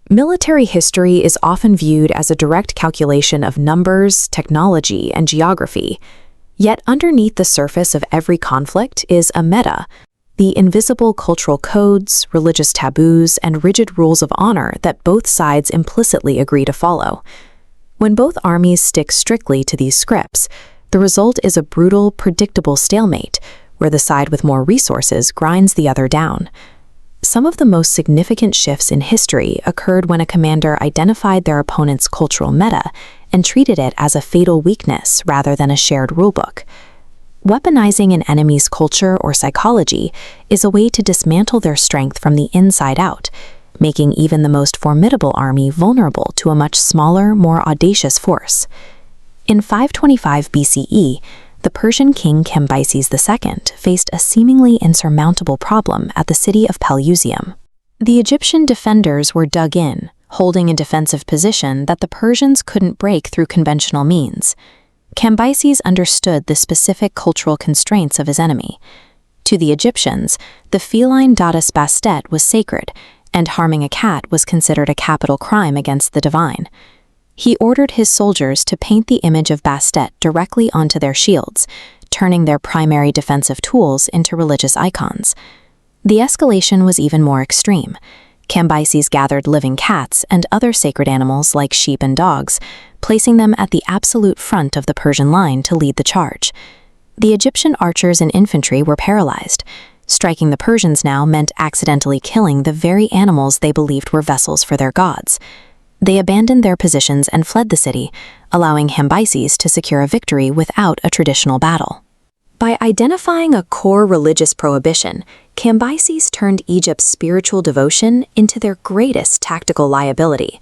Military history is often viewed as a direct calculation of numbers, technology, and geography. Yet underneath the surface of every conflict is a meta, the invisible cultural codes, religious taboos, and rigid rules of honor that both sides implicitly agree to follow. When both armies stick strictly to these scripts, the result is a brutal, predictable stalemate, where the side with more resources grinds the other down. Some of the most significant shifts in history occurred when a commander identified their opponent's cultural meta and treated it as a fatal weakness rather than a shared rulebook. Weaponizing an enemy's culture or psychology is a way to dismantle their strength from the inside out, making even the most formidable army vulnerable to a much smaller, more audacious force. In 525 BCE, the Persian King Cambyses II faced a seemingly insurmountable problem at the city of Pelusium. The Egyptian defenders were dug in, holding a defensive position that the Persians couldn't break through conventional means. Cambyses understood the specific cultural constraints of his enemy. To the Egyptians, the feline goddess Bastet was sacred, and harming a cat was considered a capital crime against the divine. He ordered his soldiers to paint the image of Bastet directly onto their shields, turning their primary defensive tools into religious icons. The escalation was even more extreme. Cambyses gathered living cats and other sacred animals like sheep and dogs, placing them at the absolute front of the Persian line to lead the charge. The Egyptian archers and infantry were paralyzed. Striking the Persians now meant accidentally killing the very animals they believed were vessels for their gods. They abandoned their positions and fled the city, allowing Cambyses to secure a victory without a traditional battle. By identifying a core religious prohibition, Cambyses turned Egypt's spiritual devotion into their greatest tactical liability.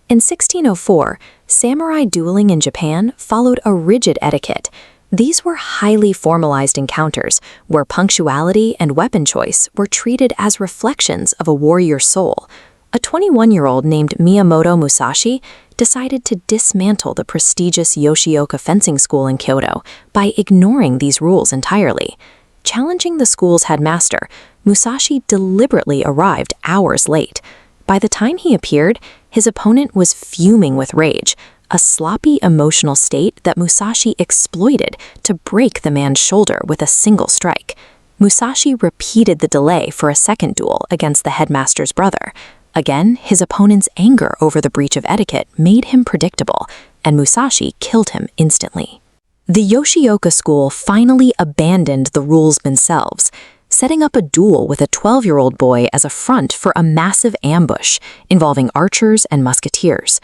In 1604, samurai dueling in Japan followed a rigid etiquette. These were highly formalized encounters where punctuality and weapon choice were treated as reflections of a warrior's soul. A 21-year-old named Miyamoto Musashi decided to dismantle the prestigious Yoshioka fencing school in Kyoto by ignoring these rules entirely. Challenging the school's headmaster, Musashi deliberately arrived hours late. By the time he appeared, his opponent was fuming with rage, a sloppy emotional state that Musashi exploited to break the man's shoulder with a single strike. Musashi repeated the delay for a second duel against the headmaster's brother. Again, his opponent's anger over the breach of etiquette made him predictable, and Musashi killed him instantly. The Yoshioka school finally abandoned the rules themselves, setting up a duel with a 12-year-old boy as a front for a massive ambush involving archers and musketeers.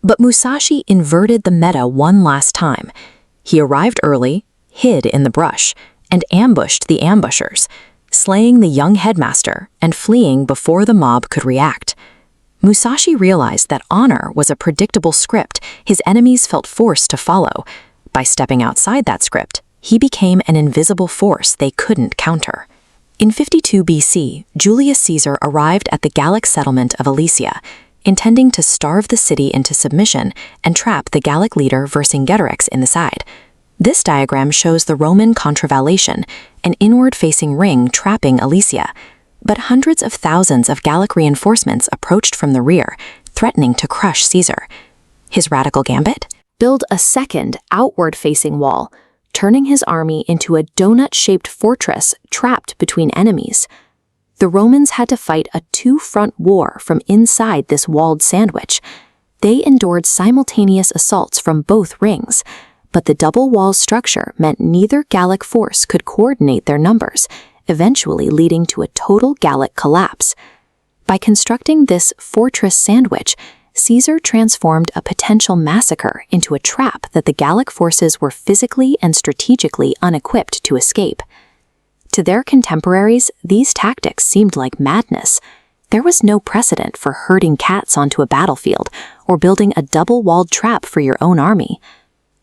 But Musashi inverted the meta one last time. He arrived early, hid in the brush, and ambushed the ambushers, slaying the young headmaster and fleeing before the mob could react. Musashi realized that honor was a predictable script his enemies felt forced to follow. By stepping outside that script, he became an invisible force they couldn't counter. In 52 BC, Julius Caesar arrived at the Gallic settlement of Alesia, intending to starve the city into submission and trap the Gallic leader Vercingetorix in the side. This diagram shows the Roman contravallation, an inward-facing ring trapping Alesia, but hundreds of thousands of Gallic reinforcements approached from the rear, threatening to crush Caesar. His radical gambit? Build a second, outward-facing wall, turning his army into a donut-shaped fortress trapped between enemies. The Romans had to fight a two-front war from inside this walled sandwich. They endured simultaneous assaults from both rings, but the double-wall structure meant neither Gallic force could coordinate their numbers, eventually leading to a total Gallic collapse. By constructing this fortress sandwich, Caesar transformed a potential massacre into a trap that the Gallic forces were physically and strategically unequipped to escape. To their contemporaries, these tactics seemed like madness. There was no precedent for herding cats onto a battlefield or building a double-walled trap for your own army.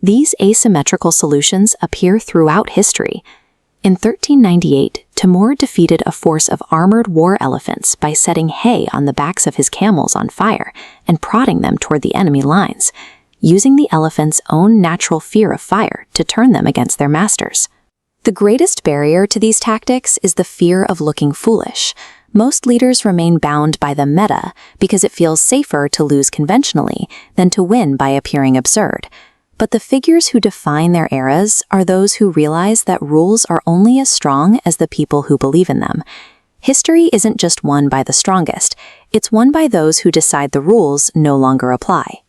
These asymmetrical solutions appear throughout history. In 1398, Timur defeated a force of armored war elephants by setting hay on the backs of his camels on fire and prodding them toward the enemy lines, using the elephants' own natural fear of fire to turn them against their masters. The greatest barrier to these tactics is the fear of looking foolish. Most leaders remain bound by the meta because it feels safer to lose conventionally than to win by appearing absurd. But the figures who define their eras are those who realize that rules are only as strong as the people who believe in them. History isn't just won by the strongest, it's won by those who decide the rules no longer apply.